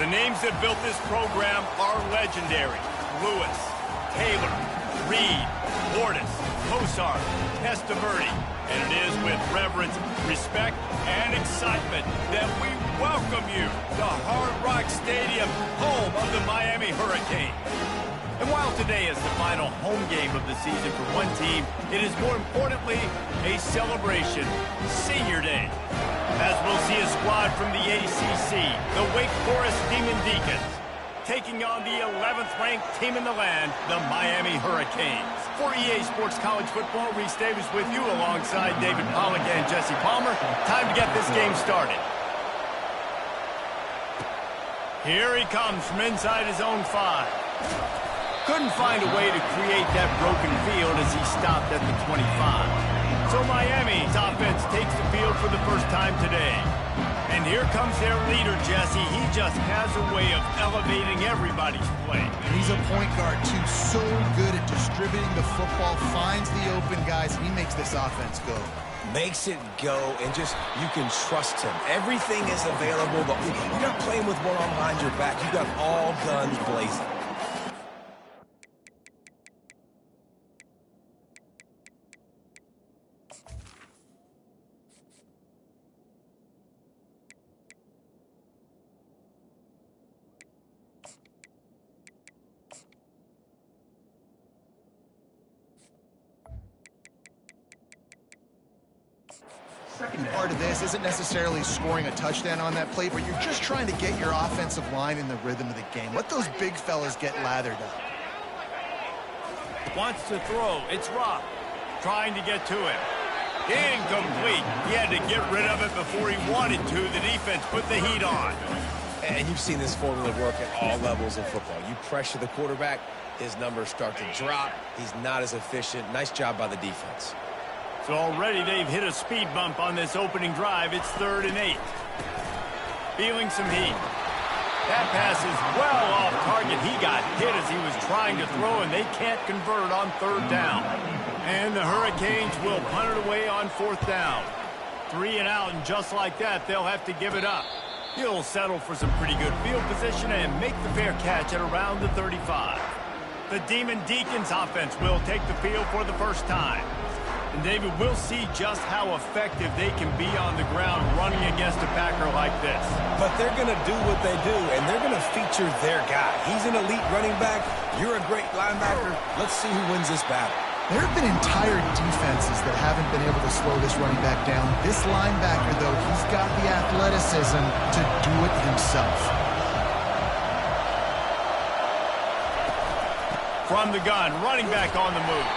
The names that built this program are legendary. Lewis, Taylor, Reed, Portis, Kosar, Testaverde. And it is with reverence, respect, and excitement that we welcome you to Hard Rock Stadium, home of the Miami Hurricanes. And while today is the final home game of the season for one team, it is more importantly a celebration, Senior Day. As we'll see a squad from the ACC, the Wake Forest Demon Deacons, taking on the 11th ranked team in the land, the Miami Hurricanes. For EA Sports College Football, Reese Davis with you alongside David Pollack and Jesse Palmer. Time to get this game started. Here he comes from inside his own 5. Couldn't find a way to create that broken field as he stopped at the 25. So Miami's offense takes the field for the first time today. And here comes their leader, Jesse. He just has a way of elevating everybody's play. And he's a point guard, too. So good at distributing the football, finds the open guys, and he makes this offense go. Makes it go, and just, you can trust him. Everything is available. You're not playing with one arm behind your back. You got all guns blazing. Part of this isn't necessarily scoring a touchdown on that play, but you're just trying to get your offensive line in the rhythm of the game. Let those big fellas get lathered up. Wants to throw. It's Rock. Trying to get to him. Incomplete. He had to get rid of it before he wanted to. The defense put the heat on. And you've seen this formula work at all levels of football. You pressure the quarterback, his numbers start to drop. He's not as efficient. Nice job by the defense. So already they've hit a speed bump on this opening drive. It's 3rd and 8. Feeling some heat. That pass is well off target. He got hit as he was trying to throw, and they can't convert on 3rd down. And the Hurricanes will punt it away on 4th down. 3 and out, and just like that, they'll have to give it up. He'll settle for some pretty good field position and make the fair catch at around the 35. The Demon Deacons offense will take the field for the first time. And David, we'll see just how effective they can be on the ground running against a Packer like this. But they're going to do what they do, and they're going to feature their guy. He's an elite running back. You're a great linebacker. Let's see who wins this battle. There have been entire defenses that haven't been able to slow this running back down. This linebacker, though, he's got the athleticism to do it himself. From the gun, running back on the move.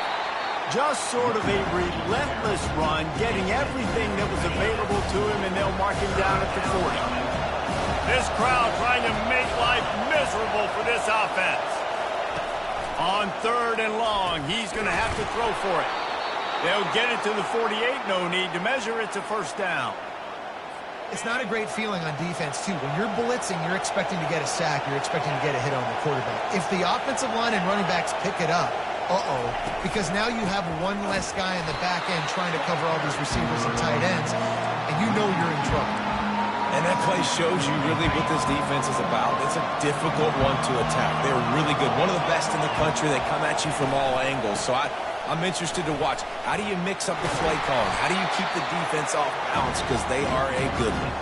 Just sort of a relentless run, getting everything that was available to him, and they'll mark him down at the 40. This crowd trying to make life miserable for this offense. On 3rd and long, he's going to have to throw for it. They'll get it to the 48, no need to measure. It's a 1st down. It's not a great feeling on defense, too. When you're blitzing, you're expecting to get a sack. You're expecting to get a hit on the quarterback. If the offensive line and running backs pick it up, because now you have one less guy in the back end trying to cover all these receivers and tight ends, and you know you're in trouble. And that play shows you really what this defense is about. It's a difficult one to attack. They're really good. One of the best in the country. They come at you from all angles. So I'm interested to watch. How do you mix up the play calling? How do you keep the defense off balance? Because they are a good one.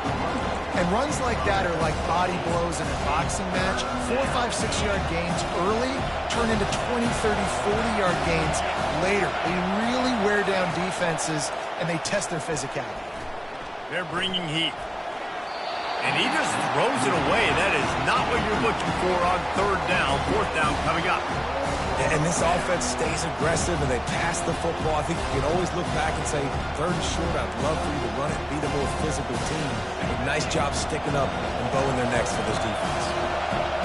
And runs like that are like body blows in a boxing match. 4, 5, 6-yard gains early turn into 20, 30, 40-yard gains later. They really wear down defenses, and they test their physicality. They're bringing heat. And he just throws it away. That is not what you're looking for on 3rd down. 4th down coming up. And this offense stays aggressive, and they pass the football. I think you can always look back and say, 3rd and short, I'd love for you to run it, be the more physical team. But nice job sticking up and bowing their necks for this defense.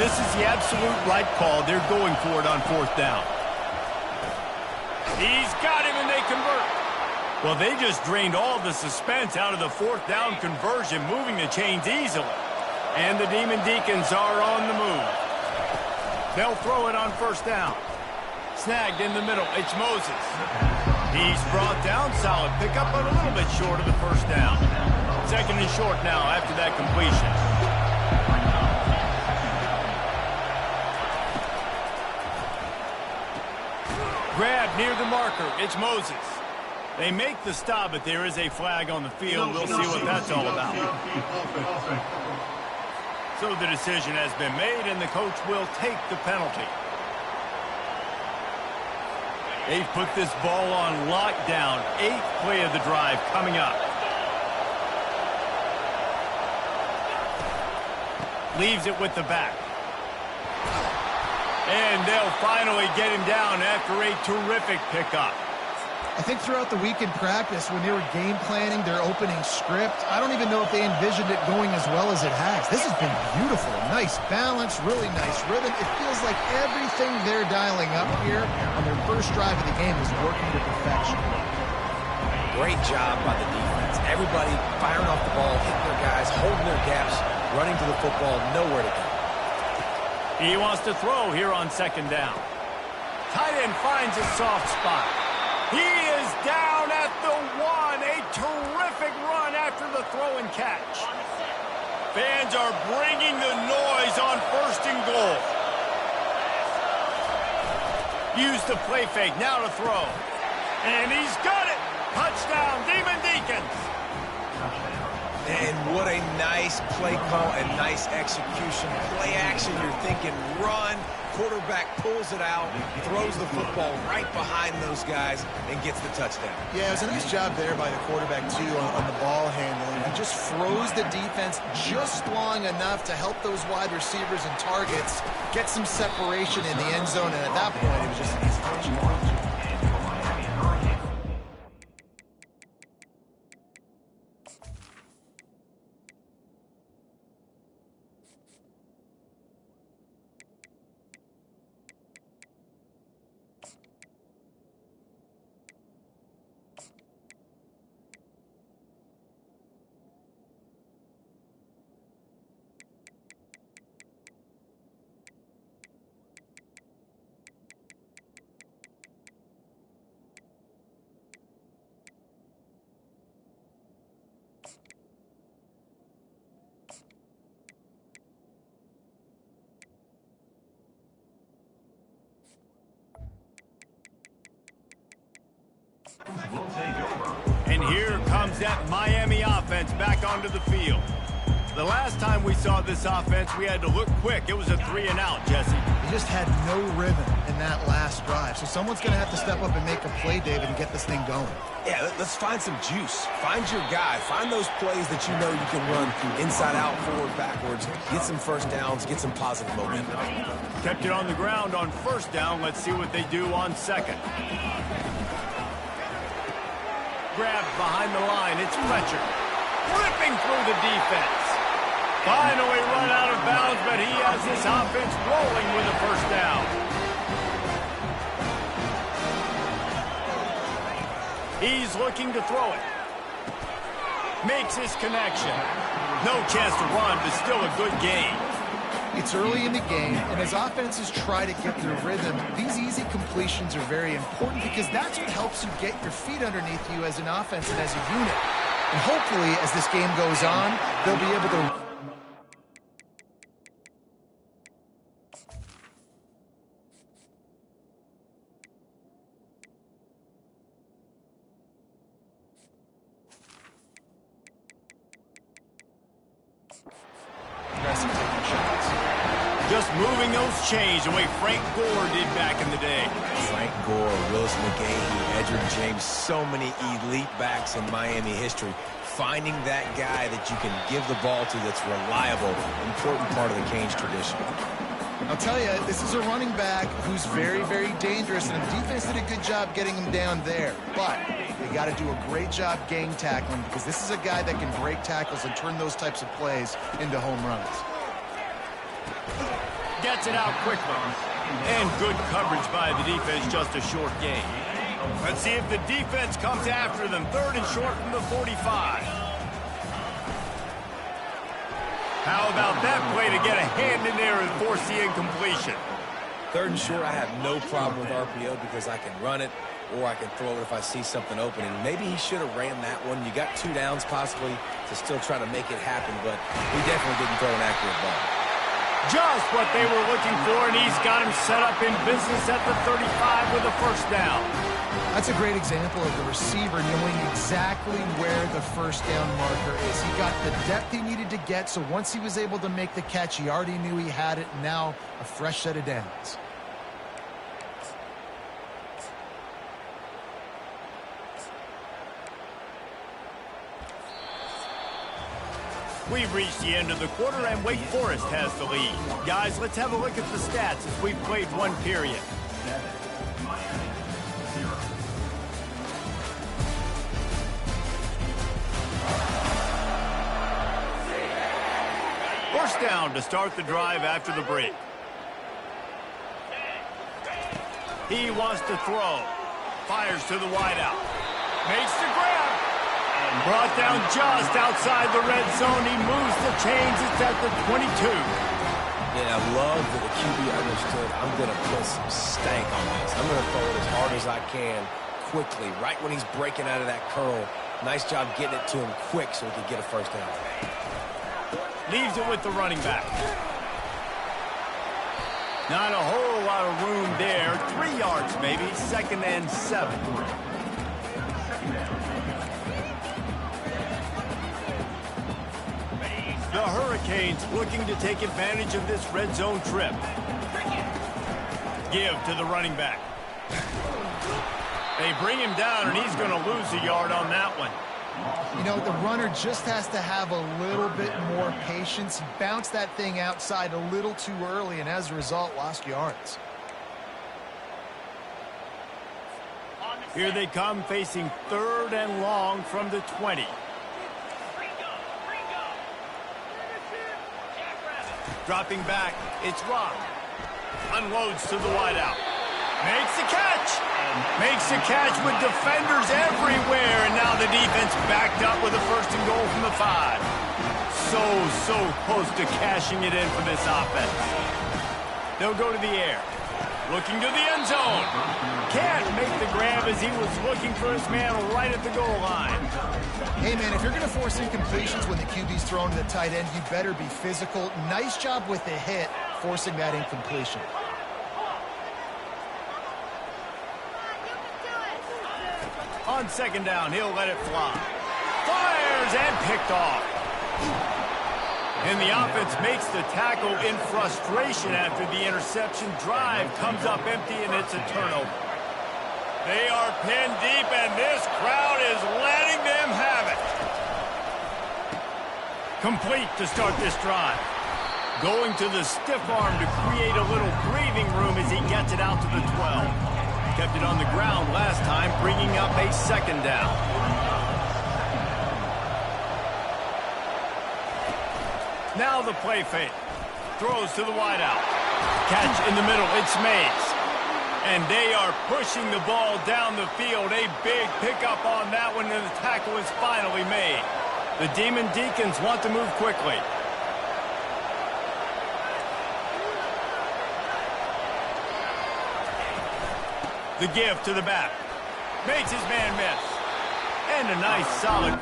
This is the absolute right call. They're going for it on 4th down. He's got him, and they convert. Well, they just drained all the suspense out of the 4th down conversion, moving the chains easily. And the Demon Deacons are on the move. They'll throw it on 1st down. Snagged in the middle. It's Moses. He's brought down. Solid pickup, but a little bit short of the 1st down. 2nd and short now after that completion. Grab near the marker. It's Moses. They make the stop, but there is a flag on the field. We'll see what that's all about. So the decision has been made, and the coach will take the penalty. They've put this ball on lockdown. 8th play of the drive coming up. Leaves it with the back. And they'll finally get him down after a terrific pickup. I think throughout the week in practice, when they were game planning their opening script, I don't even know if they envisioned it going as well as it has. This has been beautiful. Nice balance, really nice rhythm. It feels like everything they're dialing up here on their first drive of the game is working to perfection. Great job by the defense. Everybody firing off the ball, hitting their guys, holding their gaps, running to the football, nowhere to go. He wants to throw here on 2nd down. Tight end finds a soft spot. He is down at the 1. A terrific run after the throw and catch. Fans are bringing the noise on 1st and goal. Use the play fake, now to throw. And he's got it. Touchdown, Demon Deacons. And what a nice play call and nice execution. Play action, you're thinking run. Quarterback pulls it out, throws the football right behind those guys, and gets the touchdown. Yeah, it was a nice job there by the quarterback, too, on the ball handling. He just froze the defense just long enough to help those wide receivers and targets get some separation in the end zone, and at that point, it was just an easy touchdown. And here comes that Miami offense back onto the field. The last time we saw this offense, we had to look quick. It was a 3-and-out, Jesse. They just had no rhythm in that last drive. So someone's going to have to step up and make a play, David, and get this thing going. Yeah, let's find some juice. Find your guy. Find those plays that you know you can run inside out, forward, backwards. Get some first downs. Get some positive momentum. Kept it on the ground on 1st down. Let's see what they do on 2nd. Grabbed behind the line. It's Fletcher. Ripping through the defense. Finally run out of bounds, but he has this offense rolling with a 1st down. He's looking to throw it. Makes his connection. No chance to run, but still a good game. It's early in the game, and as offenses try to get their rhythm, these easy completions are very important because that's what helps you get your feet underneath you as an offense and as a unit. And hopefully, as this game goes on, they'll be able to... Just moving those chains the way Frank Gore did back in the day. Frank Gore, Willis McGahee, Edgerrin James, so many elite backs in Miami history. Finding that guy that you can give the ball to that's reliable, important part of the Canes tradition. I'll tell you, this is a running back who's very, very dangerous, and the defense did a good job getting him down there. But they got to do a great job gang tackling because this is a guy that can break tackles and turn those types of plays into home runs. Gets it out quickly. And good coverage by the defense, just a short gain. Let's see if the defense comes after them. 3rd and short from the 45. How about that play to get a hand in there and force the incompletion? 3rd and short, I have no problem with RPO because I can run it or I can throw it if I see something open. And maybe he should have ran that one. You got 2 downs possibly to still try to make it happen, but he definitely didn't throw an accurate ball. Just what they were looking for, and he's got him set up in business at the 35 with a first down. That's a great example of the receiver knowing exactly where the first down marker is. He got the depth he needed to get, so once he was able to make the catch, he already knew he had it. Now a fresh set of downs. We've reached the end of the quarter, and Wake Forest has the lead. Guys, let's have a look at the stats as we've played one period. First down to start the drive after the break. He wants to throw. Fires to the wideout. Makes the grab. Brought down just outside the red zone. He moves the chains. It's at the 22. Yeah, I love that the QB understood I'm going to put some stank on this. I'm going to throw it as hard as I can quickly, right when he's breaking out of that curl. Nice job getting it to him quick so he could get a first down. Leaves it with the running back. Not a whole lot of room there. 3 yards maybe. 2nd and 7. The Hurricanes looking to take advantage of this red zone trip. Give to the running back. They bring him down, and he's going to lose a yard on that one. You know, the runner just has to have a little bit more patience. He bounced that thing outside a little too early, and as a result, lost yards. Here they come, facing 3rd and long from the 20. Dropping back, it's Rock. Unloads to the wideout. Makes the catch. Makes the catch with defenders everywhere. And now the defense backed up with a 1st and goal from the 5. So close to cashing it in for this offense. They'll go to the air. Looking to the end zone. Can't make the grab as he was looking for his man right at the goal line. Hey, man, if you're going to force incompletions when the QB's thrown to the tight end, you better be physical. Nice job with the hit, forcing that incompletion. On 2nd down, he'll let it fly. Fires and picked off. And the offense makes the tackle in frustration after the interception. Drive comes up empty, and it's a turnover. They are pinned deep, and this crowd is letting them have it. Complete to start this drive. Going to the stiff arm to create a little breathing room as he gets it out to the 12. Kept it on the ground last time, bringing up a 2nd down. Now the play fake. Throws to the wideout. Catch in the middle. It's Mays. And they are pushing the ball down the field. A big pickup on that one, and the tackle is finally made. The Demon Deacons want to move quickly. The give to the back. Makes his man miss. And a nice solid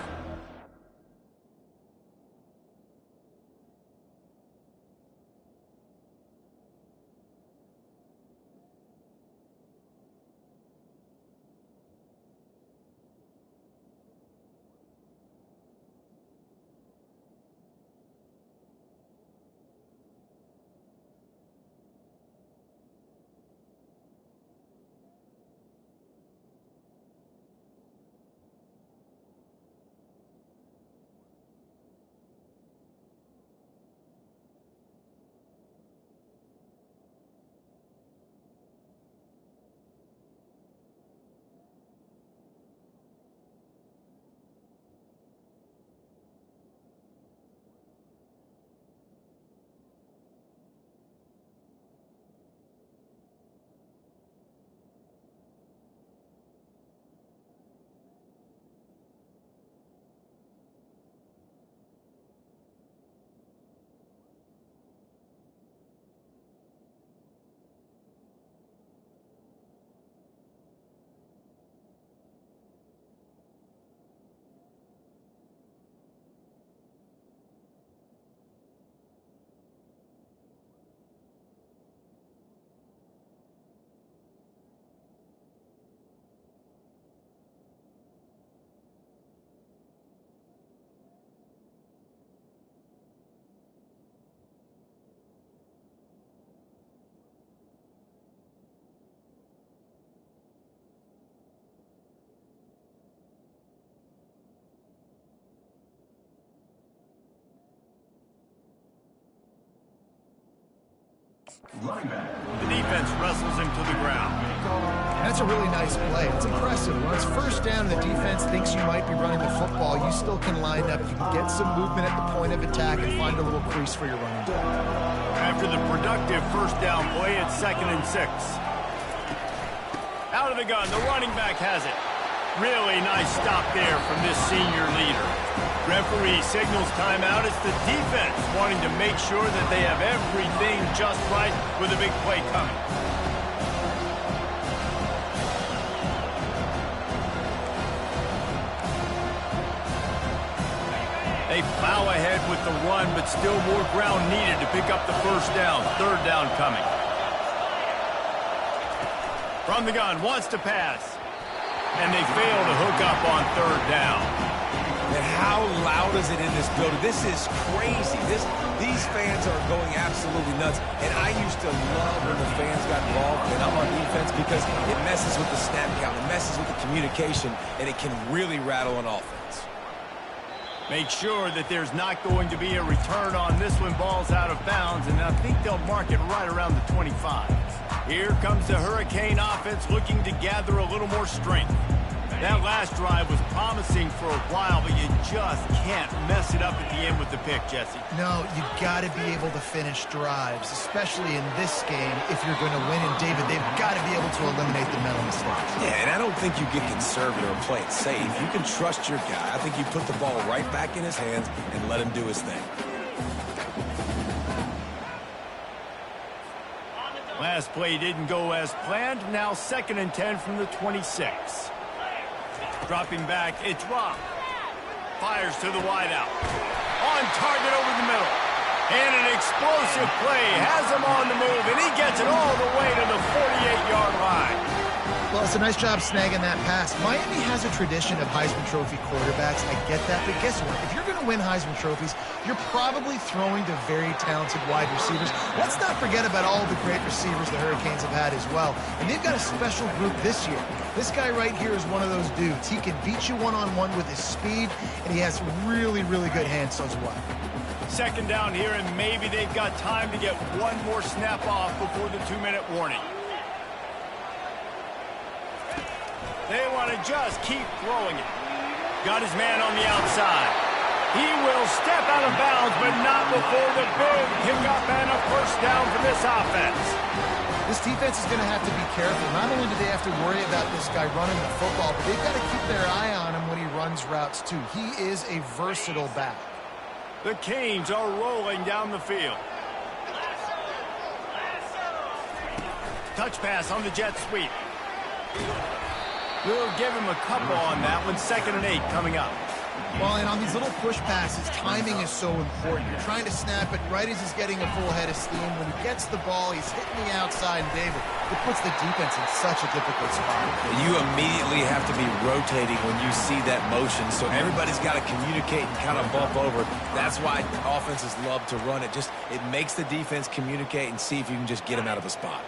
The defense wrestles him to the ground. That's a really nice play. It's impressive. When it's first down and the defense thinks you might be running the football, you still can line up. You can get some movement at the point of attack and find a little crease for your running back. After the productive first down play, it's 2nd and 6. Out of the gun, the running back has it. Really nice stop there from this senior leader. Referee signals timeout. It's the defense wanting to make sure that they have everything just right with a big play coming. They plow ahead with the run, but still more ground needed to pick up the first down. 3rd down coming. From the gun, wants to pass. And they fail to hook up on 3rd down. And how loud is it in this building? This is crazy. These fans are going absolutely nuts. And I used to love when the fans got involved and I'm on defense because it messes with the snap count, it messes with the communication, and it can really rattle an offense. Make sure that there's not going to be a return on this when ball's out of bounds, and I think they'll mark it right around the 25. Here comes the Hurricane offense looking to gather a little more strength. That last drive was promising for a while, but you just can't mess it up at the end with the pick, Jesse. No, you got to be able to finish drives, especially in this game. If you're going to win, and David, they've got to be able to eliminate the mental mistakes. Yeah, and I don't think you get conservative or play it safe. You can trust your guy. I think you put the ball right back in his hands and let him do his thing. Last play didn't go as planned. Now 2nd and 10 from the 26. Dropping back, it's Rock. Fires to the wideout. On target over the middle. And an explosive play has him on the move, and he gets it all the way to the 48-yard line. Well, it's a nice job snagging that pass. Miami has a tradition of Heisman Trophy quarterbacks. I get that, but guess what? If you're going to win Heisman Trophies, you're probably throwing to very talented wide receivers. Let's not forget about all the great receivers the Hurricanes have had as well. And they've got a special group this year. This guy right here is one of those dudes. He can beat you one-on-one with his speed, and he has really, really good hands as well. 2nd down here, and maybe they've got time to get one more snap off before the 2-minute warning. They want to just keep throwing it. Got his man on the outside. He will step out of bounds, but not before the big pickup and a first down for this offense. This defense is going to have to be careful. Not only do they have to worry about this guy running the football, but they've got to keep their eye on him when he runs routes too. He is a versatile back. The Canes are rolling down the field. Touch pass on the jet sweep. We'll give him a couple on that one. 2nd and 8 coming up. Well, and on these little push passes, timing is so important. You're trying to snap it right as he's getting a full head of steam. When he gets the ball, he's hitting the outside, and David, it puts the defense in such a difficult spot. You immediately have to be rotating when you see that motion, so everybody's got to communicate and kind of bump over. That's why offenses love to run it. It makes the defense communicate and see if you can just get him out of a spot.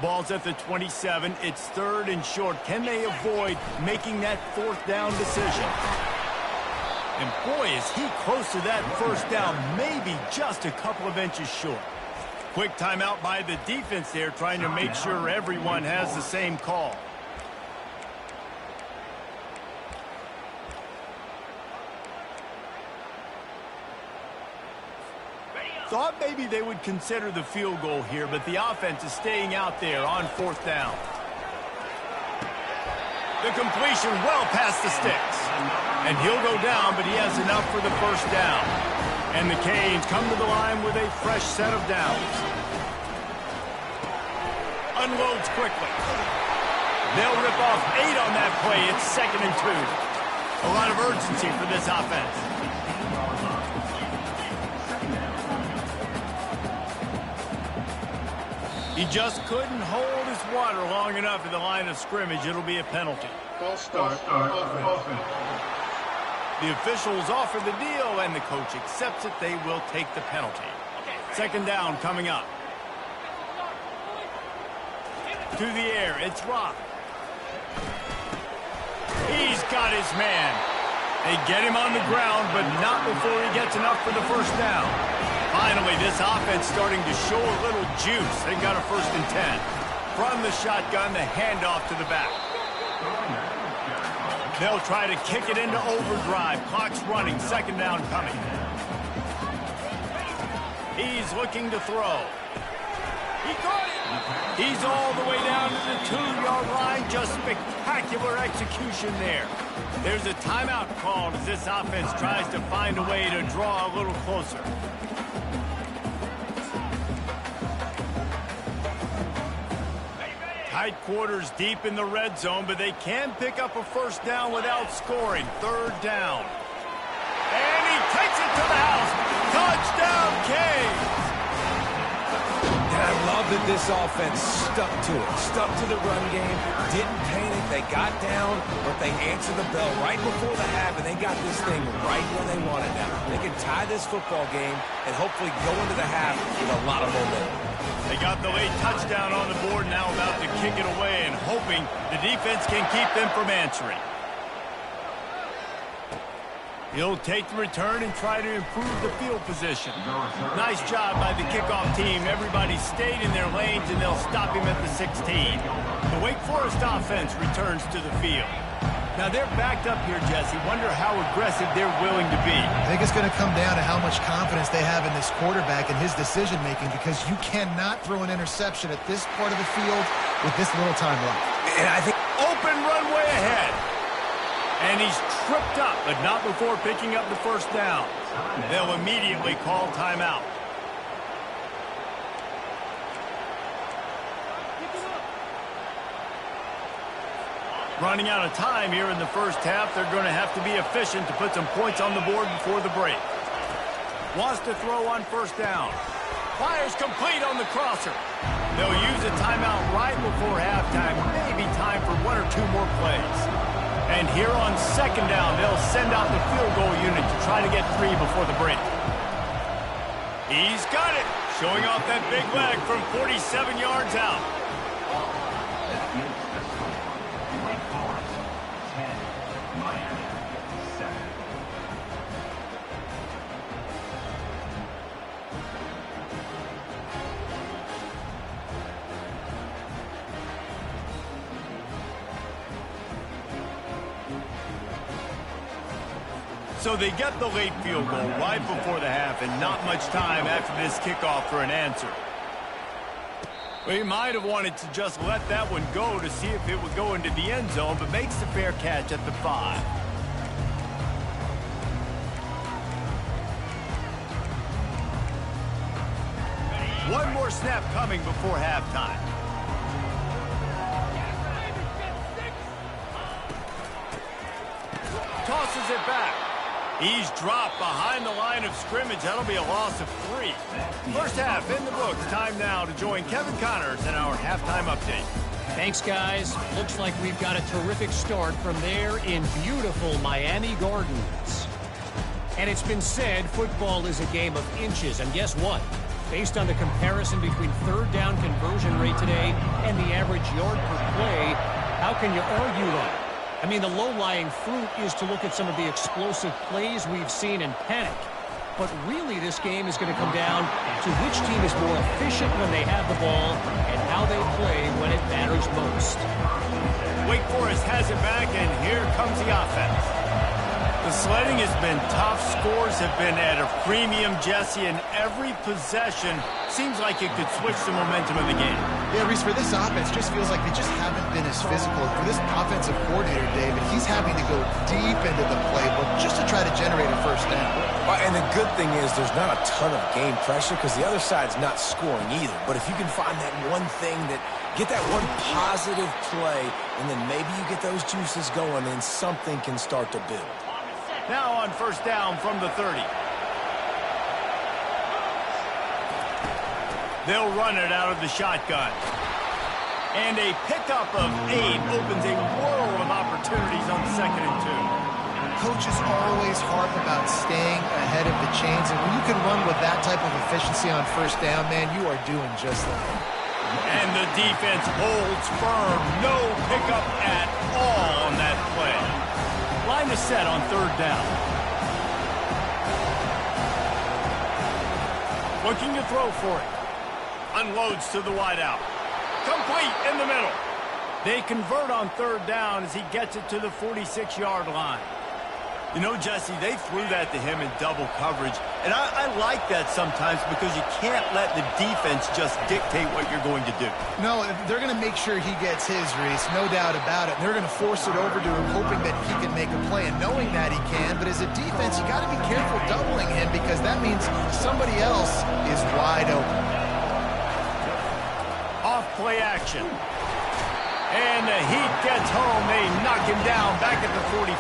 Ball's at the 27. It's 3rd and short. Can they avoid making that 4th down decision? And boy, is he close to that first down, maybe just a couple of inches short. Quick timeout by the defense there, trying to make sure everyone has the same call. Thought maybe they would consider the field goal here, but the offense is staying out there on 4th down. The completion well past the sticks. And he'll go down, but he has enough for the first down. And the Canes come to the line with a fresh set of downs. Unloads quickly. They'll rip off 8 on that play. It's 2nd and 2. A lot of urgency for this offense. He just couldn't hold his water long enough at the line of scrimmage. It'll be a penalty. False start, offense. The officials offer the deal, and the coach accepts it. They will take the penalty. 2nd down coming up. To the air, it's Rock. He's got his man. They get him on the ground, but not before he gets enough for the first down. Finally, this offense starting to show a little juice. They got a 1st and 10. From the shotgun, the handoff to the back. They'll try to kick it into overdrive. Clock's running. 2nd down coming. He's looking to throw. He got it. He's all the way down to the 2-yard line. Just spectacular execution there. There's a timeout called as this offense tries to find a way to draw a little closer. Tight quarters deep in the red zone, but they can pick up a 1st down without scoring. 3rd down. And he takes it to the house. Touchdown, Canes. And I love that this offense stuck to it, stuck to the run game, didn't panic. They got down, but they answered the bell right before the half, and they got this thing right where they want it now. They can tie this football game and hopefully go into the half with a lot of momentum. They got the late touchdown on the board, now about to kick it away and hoping the defense can keep them from answering. He'll take the return and try to improve the field position. Nice job by the kickoff team. Everybody stayed in their lanes, and they'll stop him at the 16. The Wake Forest offense returns to the field. Now, they're backed up here, Jesse. Wonder how aggressive they're willing to be. I think it's going to come down to how much confidence they have in this quarterback and his decision-making, because you cannot throw an interception at this part of the field with this little time left. And I think open runway ahead. And he's tripped up, but not before picking up the 1st down. They'll immediately call timeout. Running out of time here in the 1st half. They're going to have to be efficient to put some points on the board before the break. Wants to throw on 1st down. Fires complete on the crosser. They'll use a timeout right before halftime. Maybe time for 1 or 2 more plays. And here on 2nd down, they'll send out the field goal unit to try to get 3 before the break. He's got it. Showing off that big leg from 47 yards out. So they get the late field goal right before the half, and not much time after this kickoff for an answer. Well, he might have wanted to just let that one go to see if it would go into the end zone, but makes the fair catch at the 5. One more snap coming before halftime. Tosses it back. He's dropped behind the line of scrimmage. That'll be a loss of 3. 1st half in the books. Time now to join Kevin Connors in our halftime update. Thanks, guys. Looks like we've got a terrific start from there in beautiful Miami Gardens. And it's been said football is a game of inches. And guess what? Based on the comparison between 3rd down conversion rate today and the average yard per play, how can you argue that? I mean, the low-lying fruit is to look at some of the explosive plays we've seen and panic. But really, this game is going to come down to which team is more efficient when they have the ball and how they play when it matters most. Wake Forest has it back, and here comes the offense. The sledding has been tough. Scores have been at a premium, Jesse, and every possession seems like it could switch the momentum of the game. Yeah, Reese, for this offense, just feels like they just haven't been as physical. For this offensive coordinator, David, he's having to go deep into the playbook just to try to generate a 1st down. Well, and the good thing is there's not a ton of game pressure because the other side's not scoring either. But if you can find that one thing that get that one positive play, and then maybe you get those juices going, and something can start to build. Now on 1st down from the 30. They'll run it out of the shotgun. And a pickup of 8 opens a world of opportunities on 2nd and 2. Coaches always harp about staying ahead of the chains, and when you can run with that type of efficiency on 1st down, man, you are doing just that. And the defense holds firm. No pickup at all on that play. Line is set on 3rd down. Looking to throw for it. Unloads to the wideout. Complete in the middle. They convert on third down as he gets it to the 46-yard line. You know, Jesse, they threw that to him in double coverage, and I like that sometimes because you can't let the defense just dictate what you're going to do. No, they're going to make sure he gets his, Reese, no doubt about it. They're going to force it over to him, hoping that he can make a play, and knowing that he can. But as a defense, you got to be careful doubling him because that means somebody else is wide open. Off play action. And the Heat gets home. They knock him down back at the 45.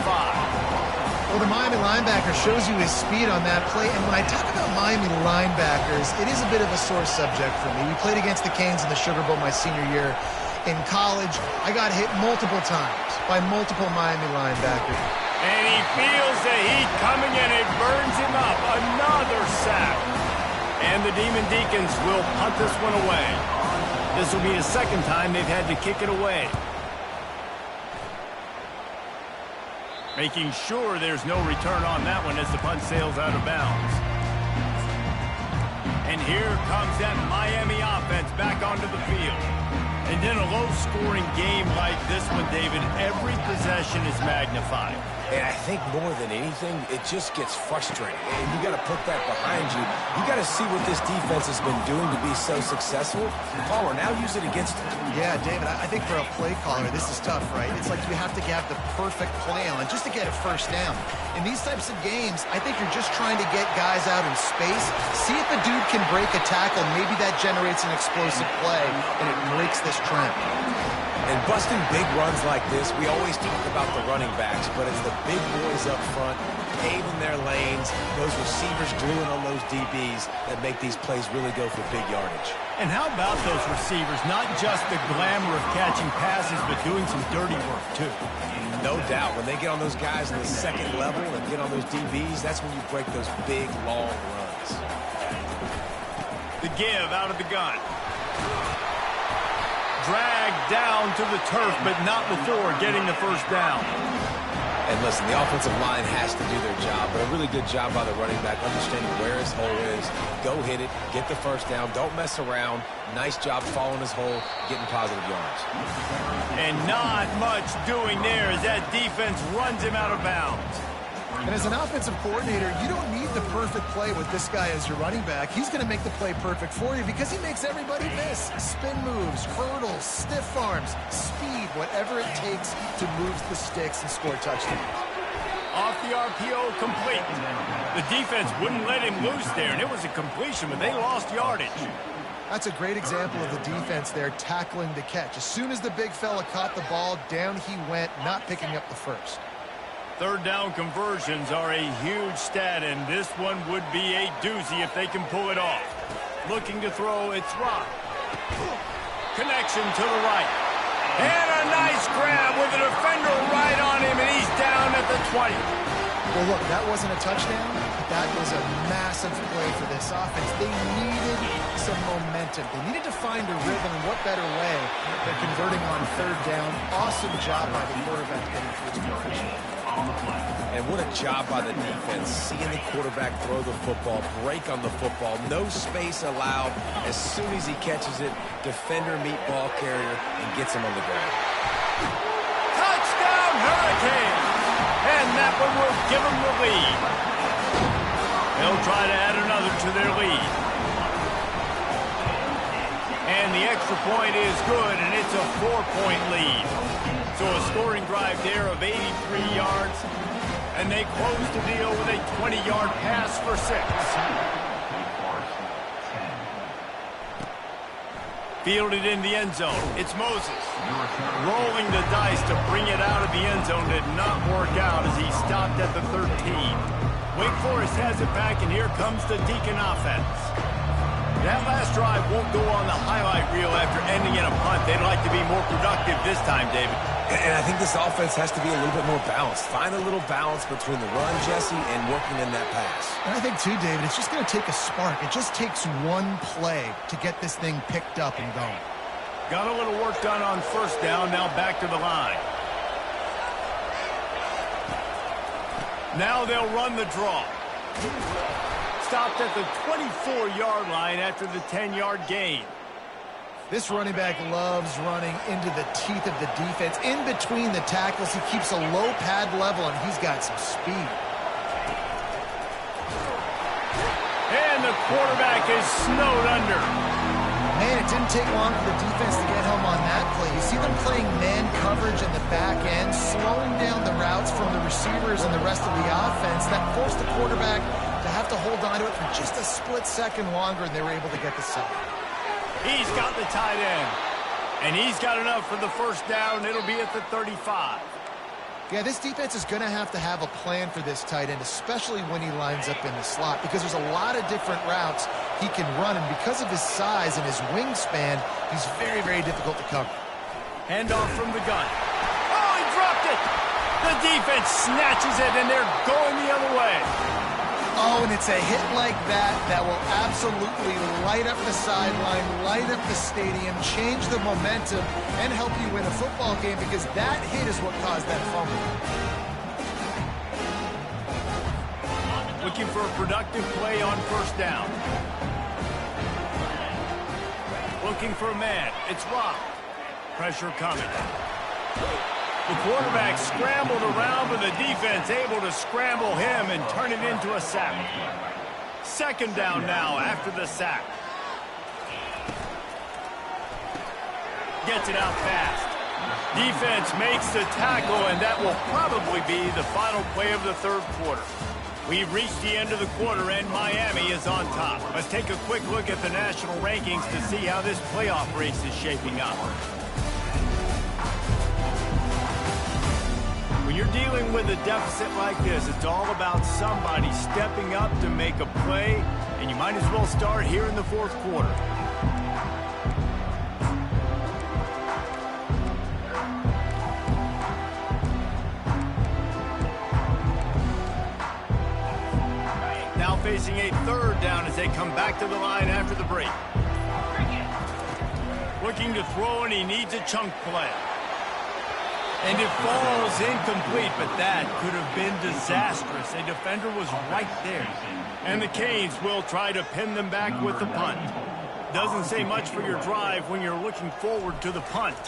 Well, the Miami linebacker shows you his speed on that play. And when I talk about Miami linebackers, it is a bit of a sore subject for me. We played against the Canes in the Sugar Bowl my senior year in college. I got hit multiple times by multiple Miami linebackers. And he feels the heat coming and it burns him up. Another sack. And the Demon Deacons will punt this one away. This will be the second time they've had to kick it away. Making sure there's no return on that one as the punt sails out of bounds. And here comes that Miami offense back onto the field. And in a low-scoring game like this one, David, every possession is magnified. And I think more than anything, it just gets frustrating. And you got to put that behind you. You got to see what this defense has been doing to be so successful. Palmer, now use it against them. Yeah, David, I think for a play caller, this is tough, right? It's like you have to have the perfect play on just to get a first down. In these types of games, I think you're just trying to get guys out in space, see if the dude can break a tackle. Maybe that generates an explosive play, and it breaks this trend. And busting big runs like this, we always talk about the running backs, but it's the big boys up front, paving their lanes, those receivers gluing on those DBs that make these plays really go for big yardage. And how about those receivers? Not just the glamour of catching passes, but doing some dirty work, too. No doubt. When they get on those guys in the second level and get on those DBs, that's when you break those big, long runs. The give out of the gun. Dragged down to the turf, but not before getting the first down. And listen, the offensive line has to do their job, but a really good job by the running back, understanding where his hole is. Go hit it, get the first down, don't mess around. Nice job following his hole, getting positive yards. And not much doing there as that defense runs him out of bounds. And as an offensive coordinator, you don't need the perfect play with this guy as your running back. He's going to make the play perfect for you because he makes everybody miss. Spin moves, hurdles, stiff arms, speed, whatever it takes to move the sticks and score touchdowns. Off the RPO, complete. The defense wouldn't let him loose there, and it was a completion, but they lost yardage. That's a great example of the defense there tackling the catch. As soon as the big fella caught the ball, down he went, not picking up the first. Third down conversions are a huge stat, and this one would be a doozy if they can pull it off. Looking to throw, it's Rock. Connection to the right. And a nice grab with a defender right on him, and he's down at the 20. Well, look, that wasn't a touchdown. That was a massive play for this offense. They needed some momentum. They needed to find a rhythm, and what better way than converting on third down. Awesome job by the quarterback getting through his conversion. And what a job by the defense, seeing the quarterback throw the football, break on the football, no space allowed. As soon as he catches it, defender meet ball carrier and gets him on the ground. Touchdown, Hurricanes! And that one will give them the lead. They'll try to add another to their lead. And the extra point is good, and it's a 4-point lead. So a scoring drive there of 83 yards, and they close the deal with a 20-yard pass for 6. Fielded in the end zone. It's Moses. Rolling the dice to bring it out of the end zone did not work out as he stopped at the 13. Wake Forest has it back, and here comes the Deacon offense. That last drive won't go on the highlight reel after ending in a punt. They'd like to be more productive this time, David. And I think this offense has to be a little bit more balanced. Find a little balance between the run, Jesse, and working in that pass. And I think, too, David, it's just going to take a spark. It just takes one play to get this thing picked up and going. Got a little work done on first down. Now back to the line. Now they'll run the draw. stopped at the 24-yard line after the 10-yard gain. This running back loves running into the teeth of the defense. In between the tackles, he keeps a low pad level, and he's got some speed. And the quarterback is snowed under. Man, it didn't take long for the defense to get home on that play. You see them playing man coverage in the back end, slowing down the routes from the receivers and the rest of the offense. That forced the quarterback to have to hold on to it for just a split second longer, and they were able to get the sack. He's got the tight end. And he's got enough for the first down. It'll be at the 35. Yeah, this defense is going to have a plan for this tight end, especially when he lines up in the slot, because there's a lot of different routes he can run, and because of his size and his wingspan, he's very, very difficult to cover. Handoff from the gun. Oh, he dropped it! The defense snatches it, and they're going the other way. Oh, and it's a hit like that will absolutely light up the sideline, light up the stadium, change the momentum, and help you win a football game, because that hit is what caused that fumble. Looking for a productive play on first down. Looking for a man. It's Rock. Pressure coming. The quarterback scrambled around, but the defense able to scramble him and turn it into a sack. Second down now after the sack. Gets it out fast. Defense makes the tackle, and that will probably be the final play of the third quarter. We've reached the end of the quarter, and Miami is on top. Let's take a quick look at the national rankings to see how this playoff race is shaping up. When you're dealing with a deficit like this, it's all about somebody stepping up to make a play, and you might as well start here in the fourth quarter. Now facing a third down as they come back to the line after the break. Looking to throw, and he needs a chunk play. And it falls incomplete, but that could have been disastrous. A defender was right there. And the Canes will try to pin them back with the punt. Doesn't say much for your drive when you're looking forward to the punt.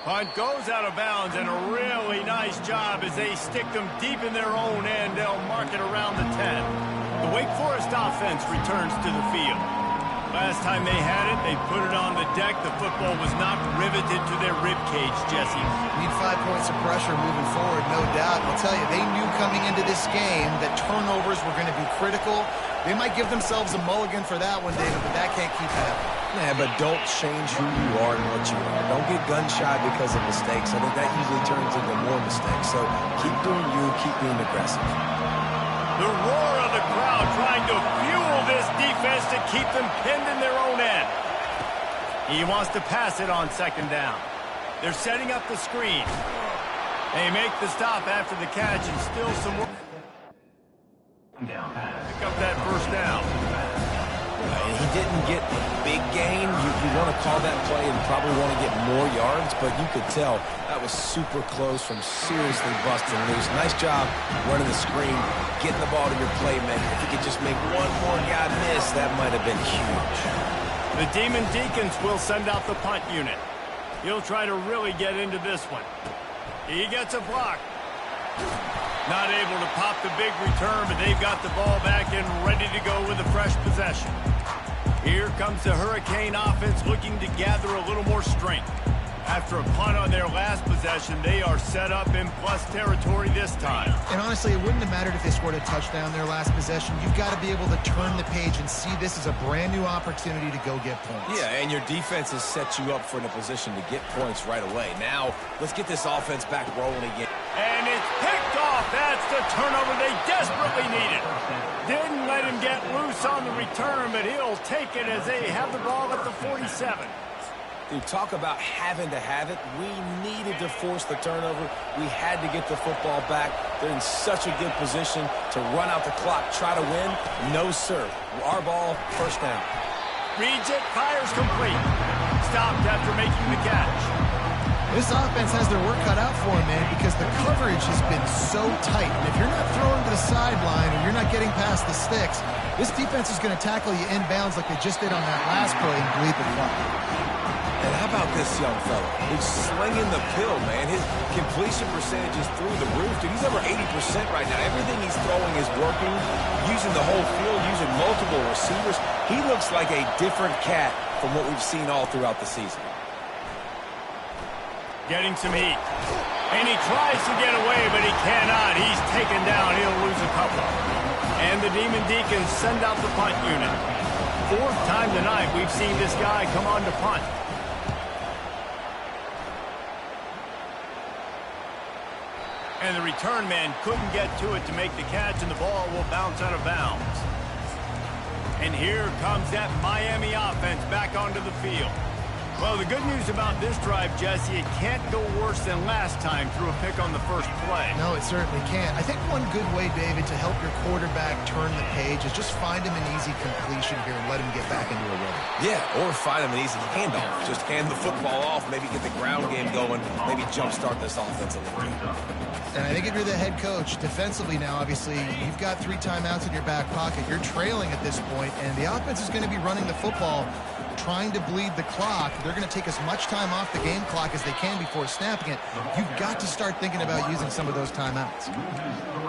Punt goes out of bounds, and a really nice job as they stick them deep in their own end. They'll mark it around the 10. The Wake Forest offense returns to the field. Last time they had it, they put it on the deck. The football was not riveted to their rib cage, Jesse. Need 5 points of pressure moving forward, no doubt. I'll tell you, they knew coming into this game that turnovers were going to be critical. They might give themselves a mulligan for that one, David, but that can't keep happening. Yeah, but don't change who you are and what you are. Don't get gun-shy because of mistakes. I think that usually turns into more mistakes. So keep doing you, keep being aggressive. The roar of the crowd trying to fuel this defense to keep them pinned in their own end. He wants to pass it on second down. They're setting up the screen. They make the stop after the catch, and still some work. Pick up that first down. He didn't get a big gain. You want to call that play and probably want to get more yards, but you could tell that was super close from seriously busting loose. Nice job running the screen, getting the ball to your playmaker. If you could just make one more guy miss, that might have been huge. The Demon Deacons will send out the punt unit. He'll try to really get into this one. He gets a block. Not able to pop the big return, but they've got the ball back and ready to go with a fresh possession. Here comes the Hurricane offense looking to gather a little more strength. After a punt on their last possession, they are set up in plus territory this time. And honestly, it wouldn't have mattered if they scored a touchdown their last possession. You've got to be able to turn the page and see this as a brand new opportunity to go get points. Yeah, and your defense has set you up for a position to get points right away. Now, let's get this offense back rolling again. And it's picked off. That's the turnover they desperately needed. Didn't let him get loose on the return, but he'll take it as they have the ball at the 47. You talk about having to have it. We needed to force the turnover. We had to get the football back. They're in such a good position to run out the clock, try to win. No, sir. Our ball, first down. Reads it, fires complete. Stopped after making the catch. This offense has their work cut out for them, man, because the coverage has been so tight. And if you're not throwing to the sideline or you're not getting past the sticks, this defense is going to tackle you inbounds like they just did on that last play and bleed the clock. And how about this young fella? He's slinging the pill, man. His completion percentage is through the roof. Dude, he's over 80% right now. Everything he's throwing is working, using the whole field, using multiple receivers. He looks like a different cat from what we've seen all throughout the season. Getting some heat. And he tries to get away, but he cannot. He's taken down. He'll lose a couple. And the Demon Deacons send out the punt unit. Fourth time tonight we've seen this guy come on to punt. And the return man couldn't get to it to make the catch, and the ball will bounce out of bounds. And here comes that Miami offense back onto the field. Well, the good news about this drive, Jesse, it can't go worse than last time through a pick on the first play. No, it certainly can't. I think one good way, David, to help your quarterback turn the page is just find him an easy completion here and let him get back into a rhythm. Yeah, or find him an easy handoff. Just hand the football off, maybe get the ground game going, maybe jumpstart this offense a little bit. And I think if you're the head coach, defensively now, obviously, you've got 3 timeouts in your back pocket. You're trailing at this point, and the offense is going to be running the football, trying to bleed the clock. They're going to take as much time off the game clock as they can before snapping it. You've got to start thinking about using some of those timeouts.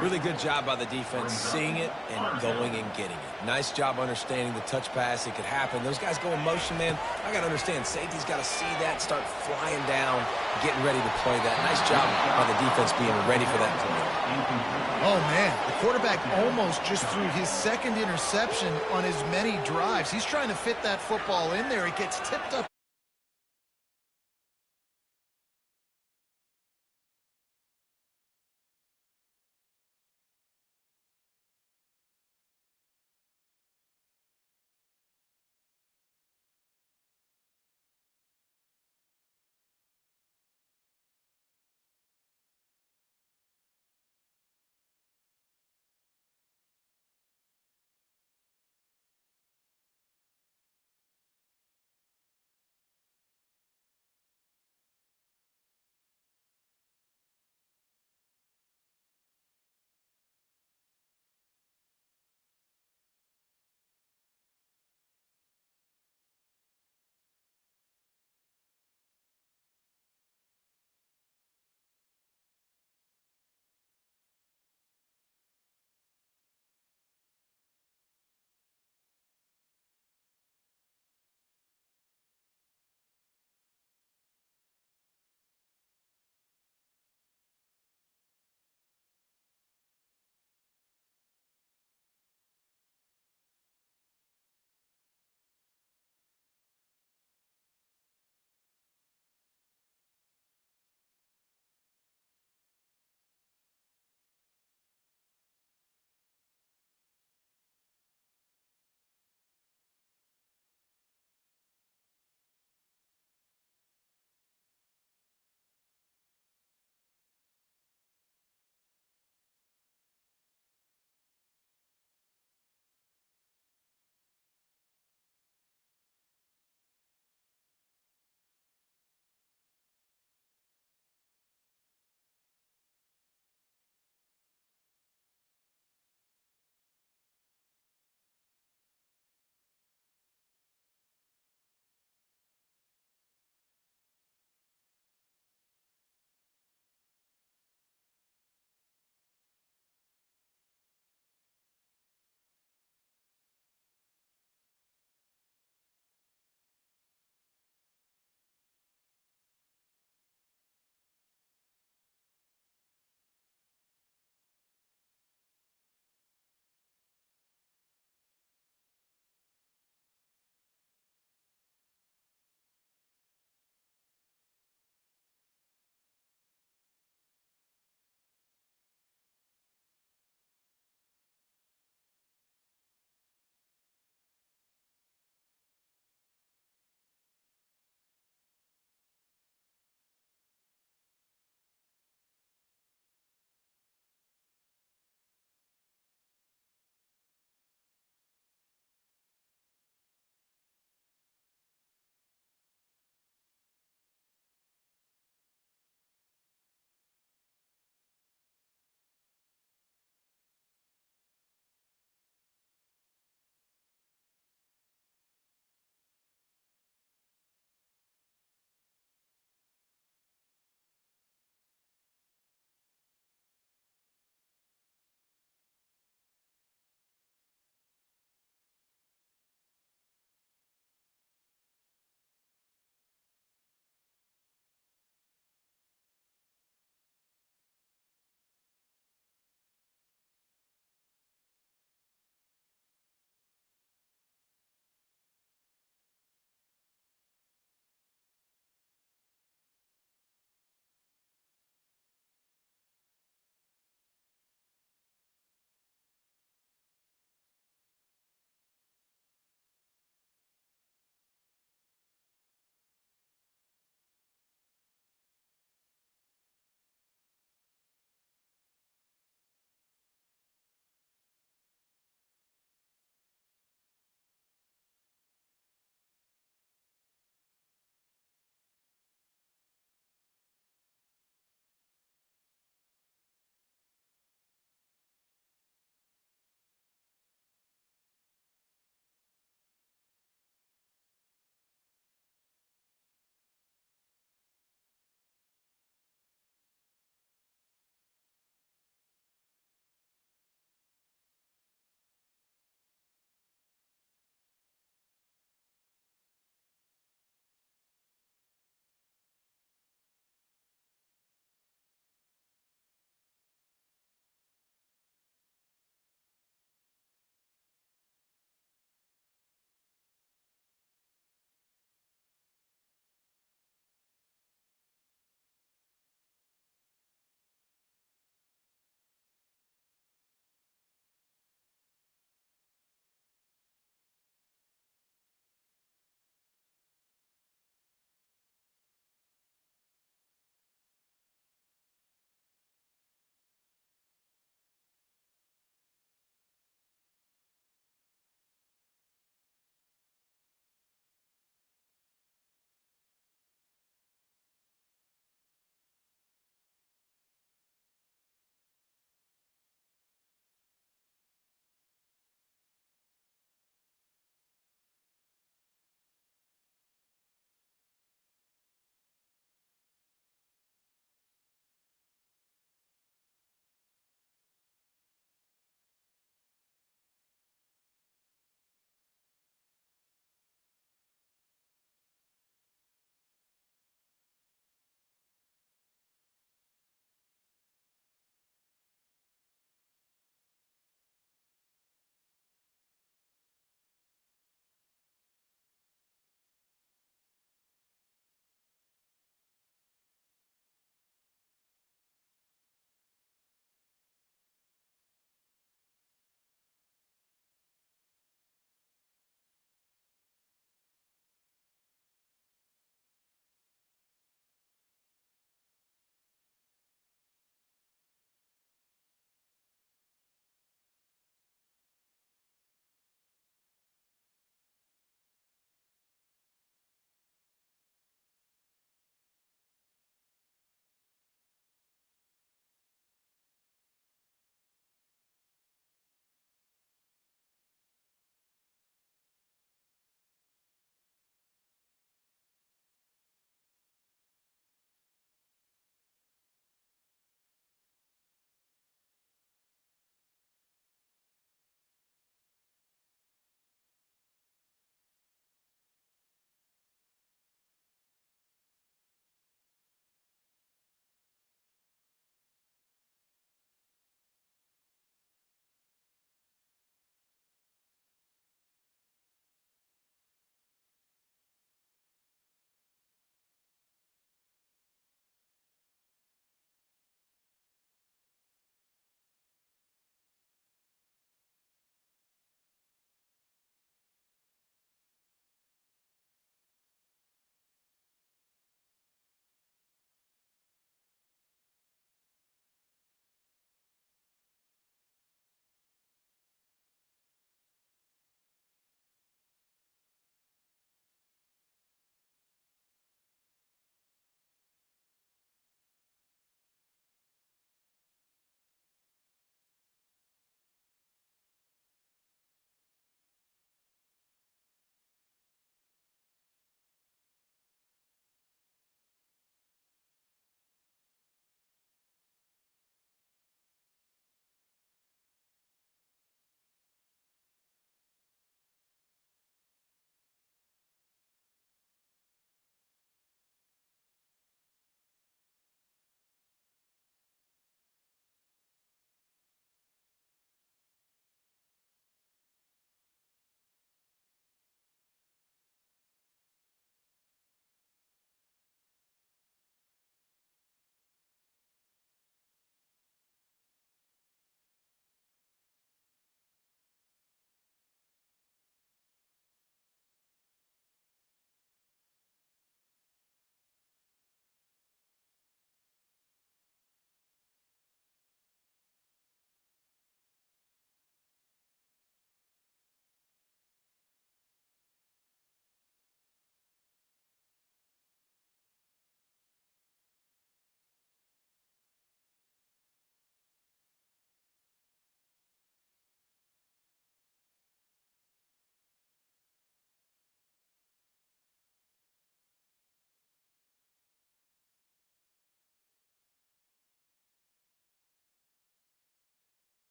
Really good job by the defense seeing it and going and getting it. Nice job understanding the touch pass. It could happen. Those guys go in motion, man. I got to understand. Safety's got to see that, start flying down, getting ready to play that. Nice job by the defense being ready for that play. Oh, man. The quarterback almost just threw his second interception on as many drives. He's trying to fit that football in there. It gets tipped up.